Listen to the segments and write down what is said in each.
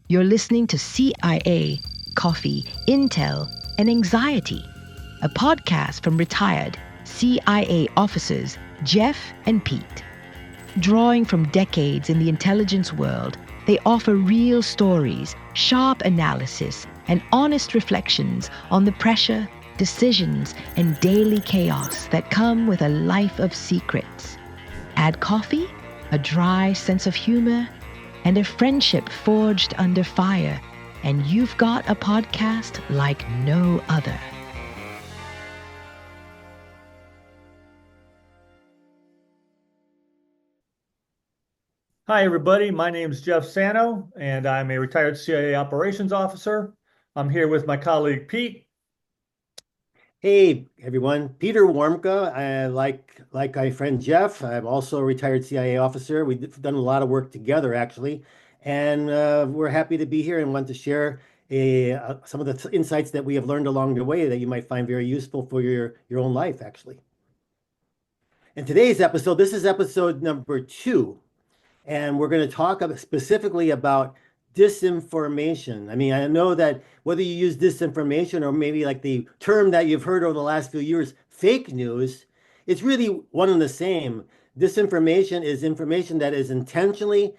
You're listening to CIA, Coffee, Intel, and Anxiety, a podcast from retired CIA officers Jeff and Pete. Drawing from decades in the intelligence world, they offer real stories, sharp analysis, and honest reflections on the pressure, decisions, and daily chaos that come with a life of secrets. Add coffee, a dry sense of humor, and a friendship forged under fire, and you've got a podcast like no other. Hi, everybody. My name is Jeff Sano, and I'm a retired CIA operations officer. I'm here with my colleague Pete. Hey everyone, Peter Warmka. Like my friend Jeff, I'm also a retired CIA officer. We've done a lot of work together actually, and we're happy to be here and want to share some of the insights that we have learned along the way that you might find very useful for your own life actually. In today's episode, this is episode number 2, and we're going to talk specifically about disinformation. I mean, I know that whether you use disinformation or maybe like the term that you've heard over the last few years, fake news, it's really one and the same. Disinformation is information that is intentionally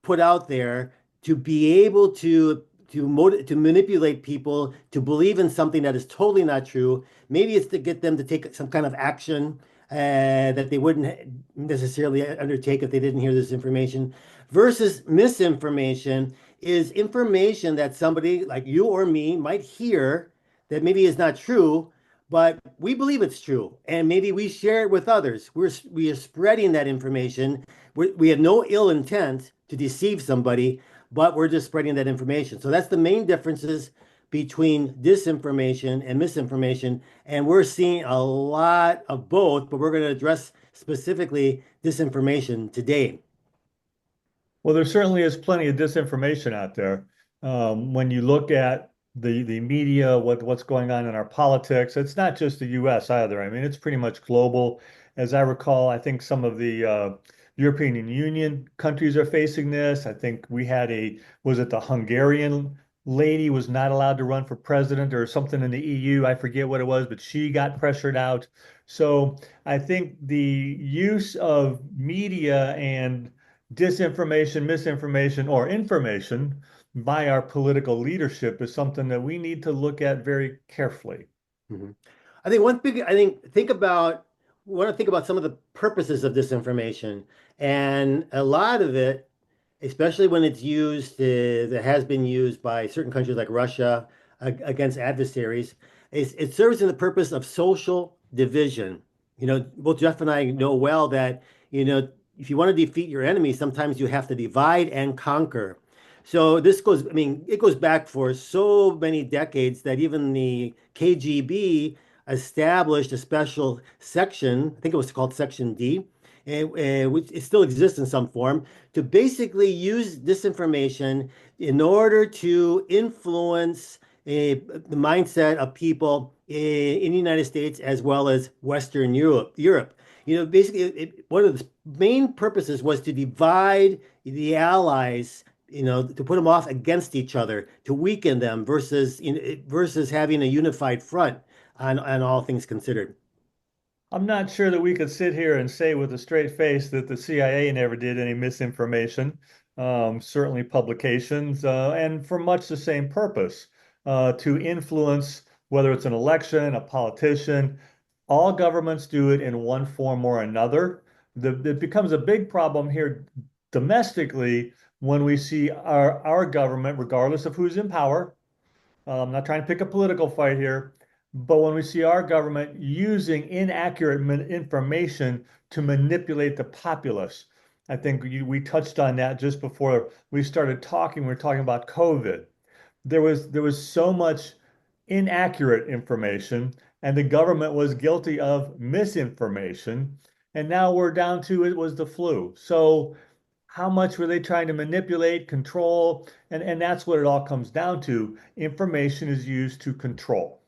put out there to be able to manipulate people to believe in something that is totally not true. Maybe it's to get them to take some kind of action that they wouldn't necessarily undertake if they didn't hear this information. Versus misinformation is information that somebody like you or me might hear that maybe is not true, but we believe it's true, and maybe we share it with others. We are spreading that information. We have no ill intent to deceive somebody, but we're just spreading that information. So that's the main differences between disinformation and misinformation. And we're seeing a lot of both, but we're going to address specifically disinformation today. Well, there certainly is plenty of disinformation out there. When you look at the media, what's going on in our politics, it's not just the U.S. either. I mean, it's pretty much global. As I recall, I think some of the European Union countries are facing this. I think we had was it the Hungarian lady was not allowed to run for president or something in the EU. I forget what it was, but she got pressured out. So I think the use of media and disinformation, misinformation, or information by our political leadership is something that we need to look at very carefully. Mhm. We want to think about some of the purposes of disinformation. And a lot of it, especially when it's used, that has been used by certain countries like Russia against adversaries, it serves in the purpose of social division. You know, both Jeff and I know well that, if you want to defeat your enemy, sometimes you have to divide and conquer. So it goes back for so many decades that even the KGB established a special section, I think it was called Section D, which it still exists in some form, to basically use disinformation in order to influence the mindset of people in the United States as well as Western Europe. Basically, one of the main purposes was to divide the allies, to put them off against each other, to weaken them versus having a unified front on all things considered. I'm not sure that we could sit here and say with a straight face that the CIA never did any misinformation. Certainly publications, and for much the same purpose, to influence whether it's an election, a politician. All governments do it in one form or another. It becomes a big problem here domestically when we see our government, regardless of who's in power. I'm not trying to pick a political fight here, but when we see our government using inaccurate information to manipulate the populace, I think we touched on that just before we started talking. We were talking about COVID. There was so much inaccurate information, and the government was guilty of misinformation. And now we're down to it was the flu. So how much were they trying to manipulate, control? And that's what it all comes down to. Information is used to control.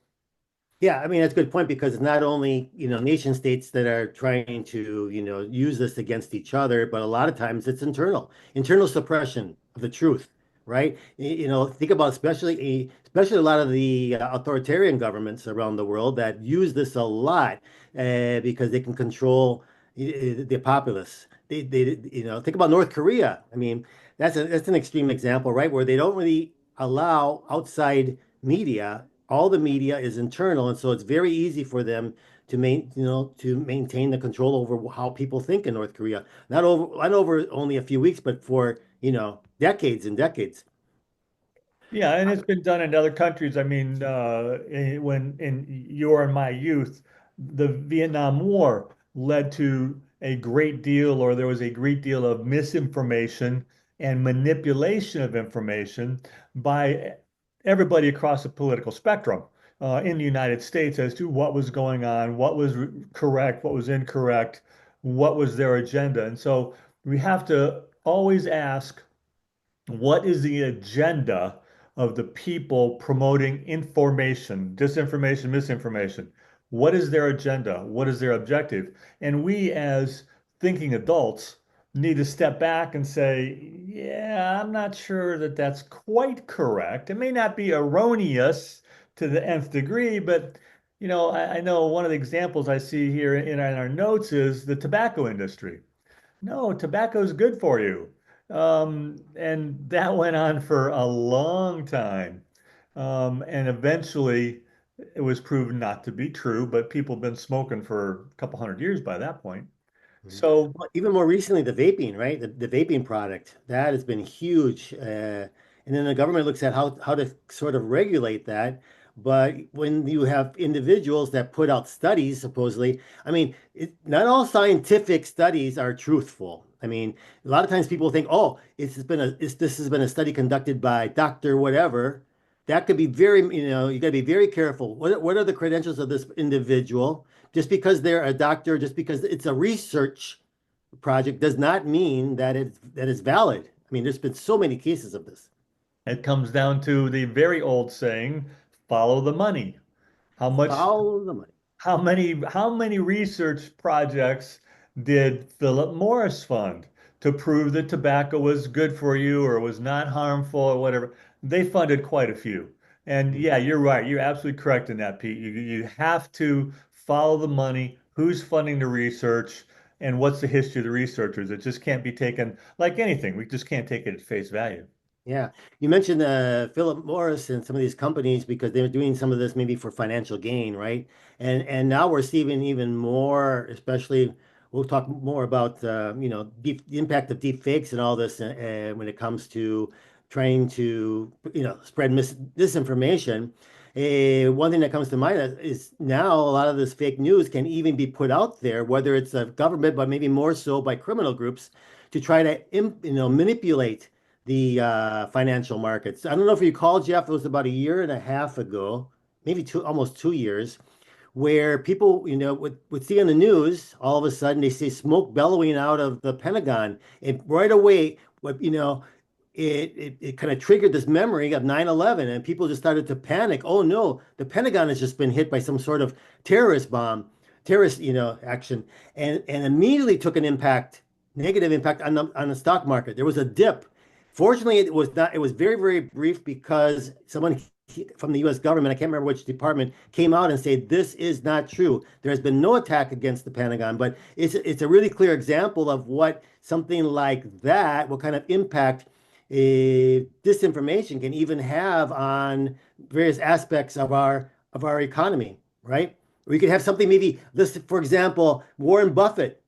Yeah, I mean, that's a good point because it's not only, nation states that are trying to, use this against each other, but a lot of times it's internal suppression of the truth right? Think about especially a lot of the authoritarian governments around the world that use this a lot because they can control the populace. Think about North Korea. I mean, that's an extreme example, right? Where they don't really allow outside media. All the media is internal, and so it's very easy for them to maintain the control over how people think in North Korea. Not over only a few weeks, but for, decades and decades. Yeah, and it's been done in other countries. I mean, when in your and my youth, the Vietnam War led to a great deal, or there was a great deal of misinformation and manipulation of information by everybody across the political spectrum in the United States as to what was going on, what was correct, what was incorrect, what was their agenda. And so we have to always ask, what is the agenda of the people promoting information, disinformation, misinformation? What is their agenda? What is their objective? And we, as thinking adults, need to step back and say, yeah, I'm not sure that that's quite correct. It may not be erroneous to the nth degree, but I know one of the examples I see here in our notes is the tobacco industry. No, tobacco is good for you. And that went on for a long time. And eventually it was proven not to be true, but people have been smoking for a couple hundred years by that point. Mhm. So Well, even more recently, the vaping, right? The vaping product that has been huge, and then the government looks at how to sort of regulate that. But when you have individuals that put out studies, supposedly, I mean, not all scientific studies are truthful. I mean, a lot of times people think, oh, this has been a study conducted by Doctor whatever. That could be you got to be very careful. What are the credentials of this individual? Just because they're a doctor, just because it's a research project, does not mean that it's valid. I mean, there's been so many cases of this. it comes down to the very old saying, follow the money. How much Follow the money. how many research projects did Philip Morris fund to prove that tobacco was good for you or was not harmful or whatever? They funded quite a few. And yeah, you're right. You're absolutely correct in that, Pete. You have to follow the money, who's funding the research, and what's the history of the researchers. It just can't be taken like anything. We just can't take it at face value. Yeah, you mentioned Philip Morris and some of these companies because they were doing some of this maybe for financial gain, right? And now we're seeing even more, especially we'll talk more about the impact of deep fakes and all this when it comes to trying to spread disinformation. One thing that comes to mind is now a lot of this fake news can even be put out there, whether it's a government, but maybe more so by criminal groups to try to manipulate the financial markets. I don't know if you recall, Jeff, it was about a year and a half ago, maybe almost 2 years, where people, would see on the news, all of a sudden they see smoke bellowing out of the Pentagon. And right away, it kind of triggered this memory of 9/11, and people just started to panic. Oh no, the Pentagon has just been hit by some sort of terrorist, action, and immediately took an negative impact on the stock market. There was a dip. Fortunately, it was not. It was very, very brief because someone from the U.S. government, I can't remember which department, came out and said this is not true. There has been no attack against the Pentagon, but it's a really clear example of what something like that, what kind of impact disinformation can even have on various aspects of our economy, right? We could have something maybe this, for example, Warren Buffett,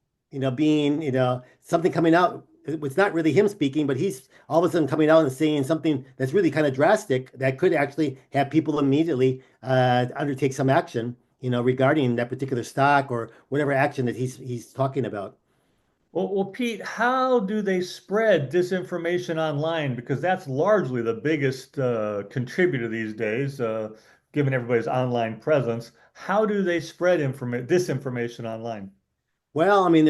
being, something coming out. It's not really him speaking, but he's all of a sudden coming out and saying something that's really kind of drastic that could actually have people immediately undertake some action, regarding that particular stock or whatever action that he's talking about. Well, Pete, how do they spread disinformation online? Because that's largely the biggest contributor these days, given everybody's online presence. How do they spread disinformation online? Well, I mean,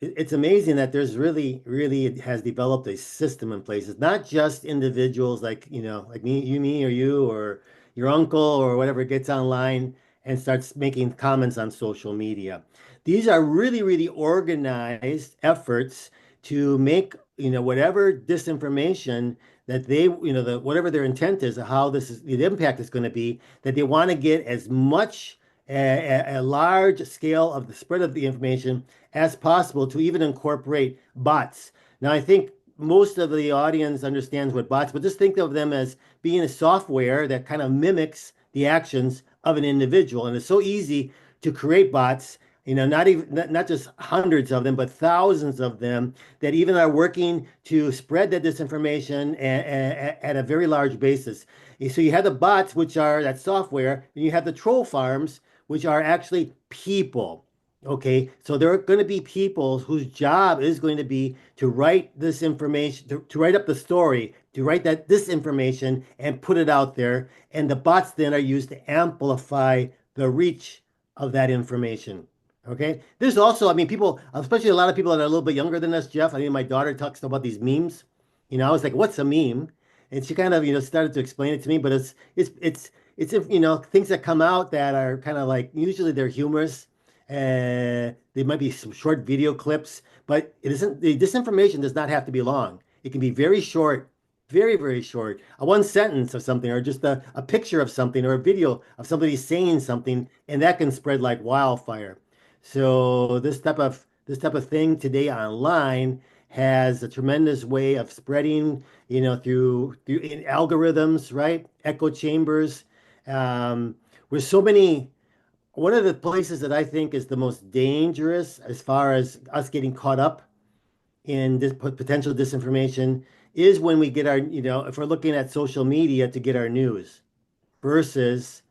it's amazing that there's really, really it has developed a system in place. It's not just individuals like, like me, or you, or your uncle, or whatever gets online and starts making comments on social media. These are really, really organized efforts to make, whatever disinformation that they, whatever their intent is, how the impact is going to be, that they want to get as much a large scale of the spread of the information as possible to even incorporate bots. Now, I think most of the audience understands what bots, but just think of them as being a software that kind of mimics the actions of an individual. And it's so easy to create bots, not just hundreds of them, but thousands of them that even are working to spread that disinformation at a very large basis. So you have the bots, which are that software, and you have the troll farms, which are actually people. Okay, so there are going to be people whose job is going to be to write this information, to write up the story, to write this information and put it out there. And the bots then are used to amplify the reach of that information. Okay, there's also, I mean, people, especially a lot of people that are a little bit younger than us, Jeff. I mean, my daughter talks about these memes. I was like, "What's a meme?" And she kind of, started to explain it to me. But it's things that come out that are kind of like usually they're humorous. There might be some short video clips, but it isn't. The disinformation does not have to be long. It can be very short, very, very short. A one sentence of something, or just a picture of something, or a video of somebody saying something, and that can spread like wildfire. So this type of thing today online has a tremendous way of spreading, through in algorithms, right? Echo chambers. With so many, one of the places that I think is the most dangerous as far as us getting caught up in this potential disinformation is when we get our, if we're looking at social media to get our news versus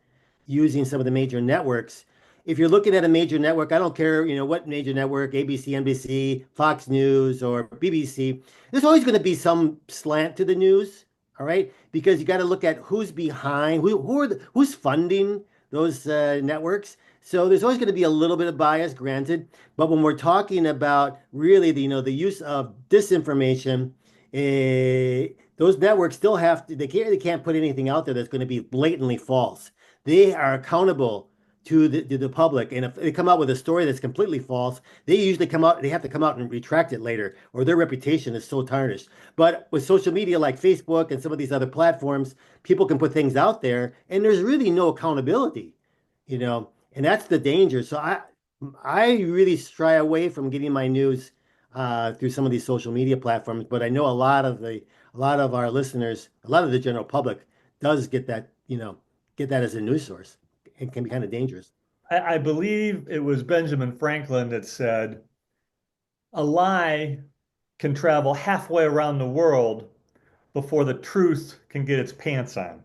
using some of the major networks. If you're looking at a major network, I don't care, what major network, ABC, NBC, Fox News, or BBC, there's always going to be some slant to the news, all right? Because you got to look at who's behind, who's funding those networks. So there's always going to be a little bit of bias, granted. But when we're talking about really the use of disinformation, those networks still have to, they can't put anything out there that's going to be blatantly false. They are accountable to the public. And if they come out with a story that's completely false, they have to come out and retract it later, or their reputation is so tarnished. But with social media like Facebook and some of these other platforms, people can put things out there and there's really no accountability, and that's the danger. So I really shy away from getting my news through some of these social media platforms, but I know a lot of our listeners, a lot of the general public does get that as a news source. It can be kind of dangerous. I believe it was Benjamin Franklin that said, a lie can travel halfway around the world before the truth can get its pants on.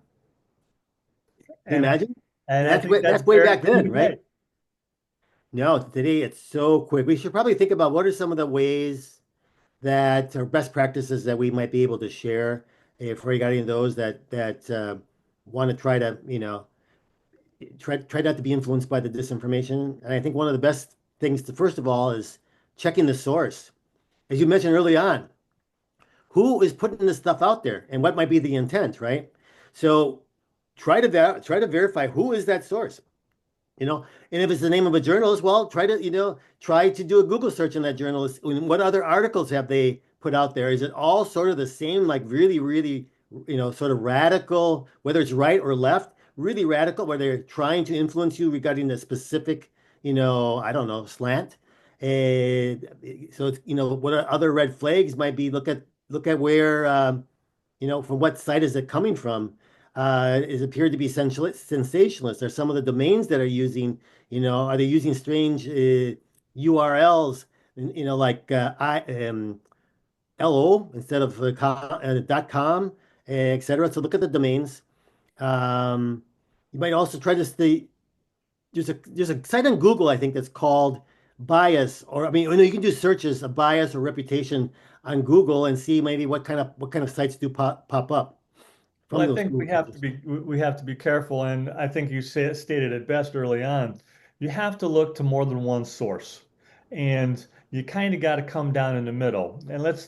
Can you And imagine? and And I that's think way, that's that's way very back true then, today. right? No, today it's so quick. We should probably think about what are some of the ways that or best practices that we might be able to share if regarding those that want to try to, try not to be influenced by the disinformation. And I think one of the best things to first of all is checking the source. As you mentioned early on, who is putting this stuff out there and what might be the intent, right? So try to verify who is that source. And if it's the name of a journalist, well, try to do a Google search on that journalist. What other articles have they put out there? Is it all sort of the same, like really, really, sort of radical, whether it's right or left, really radical, where they're trying to influence you regarding a specific, I don't know, slant. And so it's, what are other red flags might be? Look at where, from what site is it coming from? Is appeared to be sensationalist. Are some of the domains that are using, are they using strange URLs, like LO instead of .com, etc. So look at the domains. You might also try to stay. There's a site on Google, I think, that's called bias, or I mean, you can do searches of bias or reputation on Google and see maybe what kind of sites do pop up Well, from I those think Google searches. we have to be careful, and I think you stated it best early on. You have to look to more than one source, and you kind of got to come down in the middle. And let's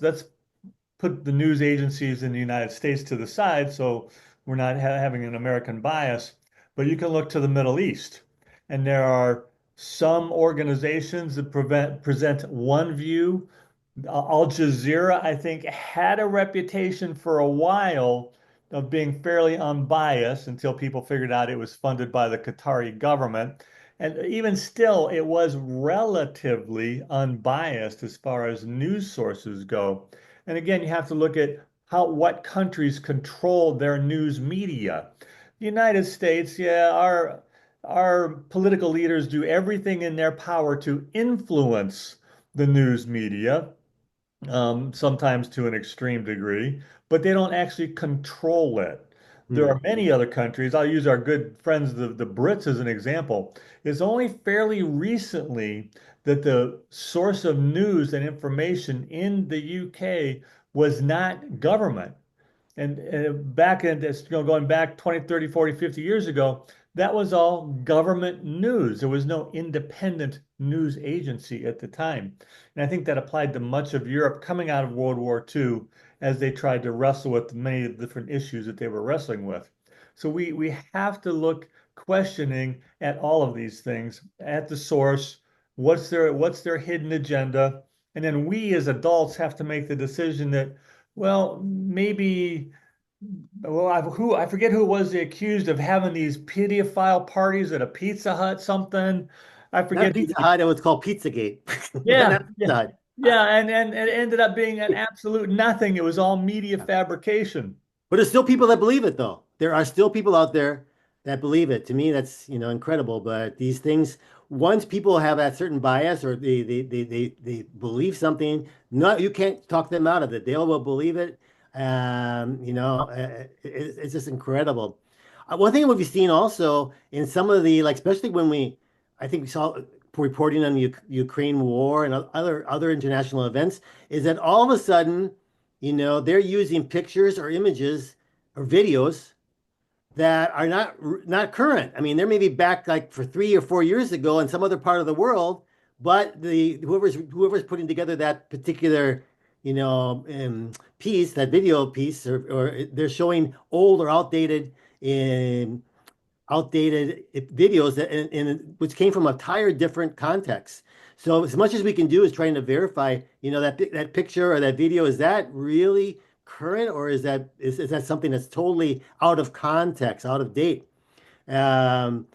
put the news agencies in the United States to the side, so we're not having an American bias. But you can look to the Middle East, and there are some organizations that present one view Al Jazeera, I think, had a reputation for a while of being fairly unbiased until people figured out it was funded by the Qatari government. And even still, it was relatively unbiased as far as news sources go. And again, you have to look at what countries control their news media. The United States, yeah, our political leaders do everything in their power to influence the news media, sometimes to an extreme degree, but they don't actually control it. There Hmm. are many other countries. I'll use our good friends, the Brits, as an example. It's only fairly recently that the source of news and information in the UK was not government. And back in this, going back 20, 30, 40, 50 years ago, that was all government news. There was no independent news agency at the time. And I think that applied to much of Europe coming out of World War II as they tried to wrestle with many of the different issues that they were wrestling with. So we have to look questioning at all of these things, at the source, what's their hidden agenda, and then we as adults have to make the decision that, well, maybe, well, I forget who was accused of having these pedophile parties at a Pizza Hut something. I Not forget Pizza who. Hut, it was called Pizzagate. Yeah, Not yeah, Pizza Hut. yeah, and it ended up being an absolute nothing. It was all media fabrication. But there's still people that believe it, though. There are still people out there that believe it. To me, that's, incredible. But these things, once people have that certain bias or they believe something, no, you can't talk them out of it. They will believe it. It's just incredible. One thing we've seen also in some of the, like, especially when I think we saw reporting on the Ukraine war and other international events, is that all of a sudden, they're using pictures or images or videos that are not current. I mean, they're maybe back like for 3 or 4 years ago in some other part of the world, but the whoever's putting together that particular, piece, that video piece, or they're showing old or outdated videos which came from a entire different context. So as much as we can do is trying to verify, that picture or that video, is that really current, or is that something that's totally out of context, out of date? Um,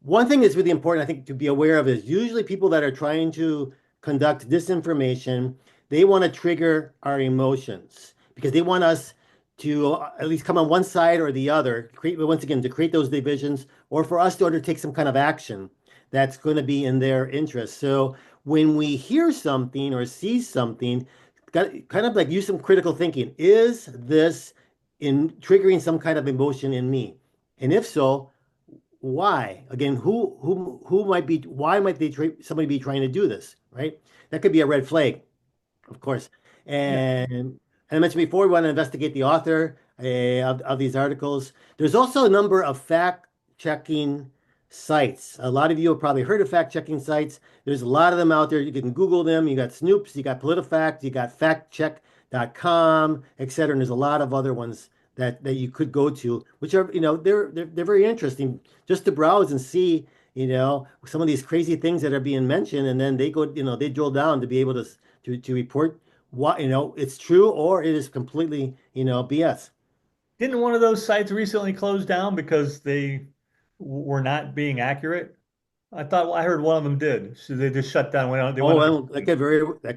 One thing that's really important, I think, to be aware of is usually people that are trying to conduct disinformation, they want to trigger our emotions because they want us to at least come on one side or the other, create, once again, to create those divisions, or for us to undertake some kind of action that's going to be in their interest. So when we hear something or see something, kind of like use some critical thinking. Is this in triggering some kind of emotion in me? And if so, why? Again, who might be? Why might somebody be trying to do this? Right? That could be a red flag, of course. Yeah. And I mentioned before, we want to investigate the author of these articles. There's also a number of fact-checking sites. A lot of you have probably heard of fact-checking sites. There's a lot of them out there. You can Google them. You got Snoops, you got PolitiFact, you got factcheck.com, etc. And there's a lot of other ones that you could go to, which are, they're very interesting just to browse and see, some of these crazy things that are being mentioned, and then they go, they drill down to be able to report what, it's true or it is completely, BS. Didn't one of those sites recently close down because they were not being accurate? I heard one of them did. So they just shut down. They Oh, went under. well, that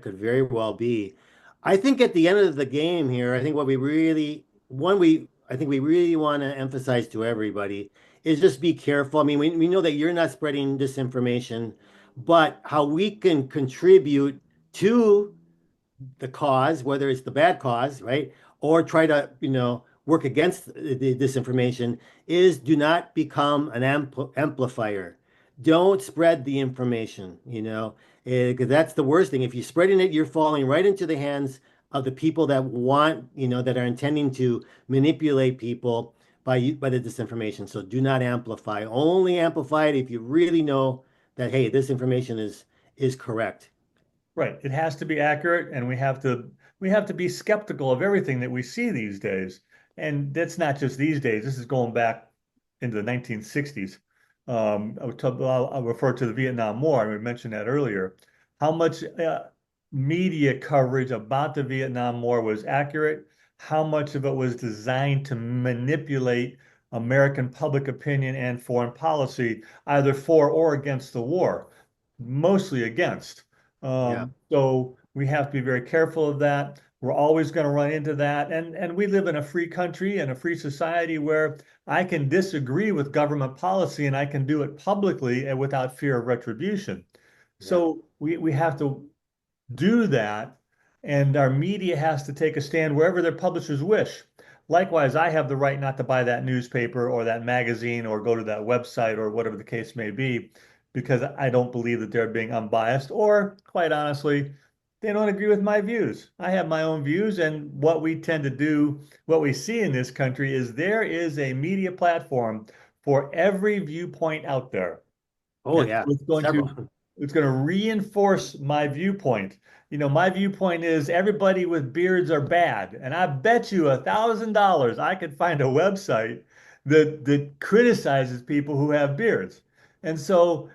could very well be. I think at the end of the game here, I think I think we really want to emphasize to everybody is just be careful. I mean, we know that you're not spreading disinformation, but how we can contribute to the cause, whether it's the bad cause, right? Or try to, work against the disinformation, is do not become an amplifier. Don't spread the information, because that's the worst thing. If you're spreading it, you're falling right into the hands of the people that want, that are intending to manipulate people by the disinformation. So do not amplify. Only amplify it if you really know that, hey, this information is correct. Right. It has to be accurate, and we have to be skeptical of everything that we see these days. And that's not just these days. This is going back into the 1960s. I'll refer to the Vietnam War. I mentioned that earlier. How much media coverage about the Vietnam War was accurate, how much of it was designed to manipulate American public opinion and foreign policy, either for or against the war, mostly against. Yeah. So we have to be very careful of that. We're always going to run into that. And we live in a free country and a free society where I can disagree with government policy and I can do it publicly and without fear of retribution. Yeah. So we have to do that, and our media has to take a stand wherever their publishers wish. Likewise, I have the right not to buy that newspaper or that magazine or go to that website or whatever the case may be, because I don't believe that they're being unbiased, or quite honestly, they don't agree with my views. I have my own views, and what we tend to do, what we see in this country is there is a media platform for every viewpoint out there. Oh, And yeah. it's going to Several. it's going to reinforce my viewpoint. My viewpoint is everybody with beards are bad. And I bet you $1,000 I could find a website that criticizes people who have beards. And so,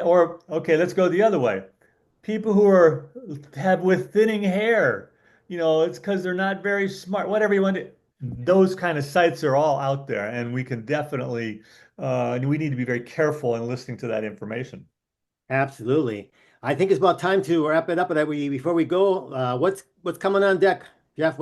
or okay, let's go the other way. People who have with thinning hair, it's because they're not very smart. Whatever you want to, those kind of sites are all out there, and we can definitely, we need to be very careful in listening to that information. Absolutely. I think it's about time to wrap it up. But before we go, what's coming on deck, Jeff?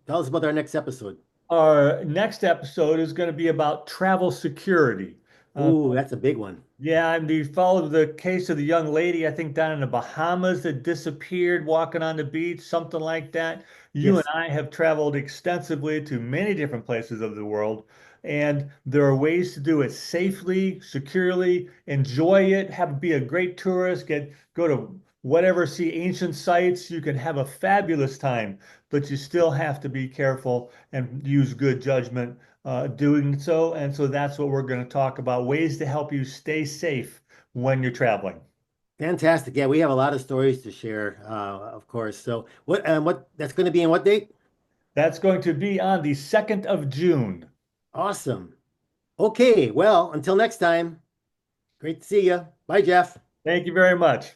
Tell us about our next episode. Our next episode is going to be about travel security. Uh, Ooh, that's a big one. yeah, and we followed the case of the young lady, I think down in the Bahamas that disappeared walking on the beach, something like that. You and Yes. I have traveled extensively to many different places of the world, and there are ways to do it safely, securely, enjoy it, be a great tourist, go to whatever, see ancient sites. You can have a fabulous time, but you still have to be careful and use good judgment doing so. And so that's what we're going to talk about, ways to help you stay safe when you're traveling. Fantastic. Yeah, we have a lot of stories to share, of course. So what that's going to be in what date? That's going to be on the 2nd of June. Awesome. Okay, well, until next time, great to see you. Bye, Jeff. Thank you very much.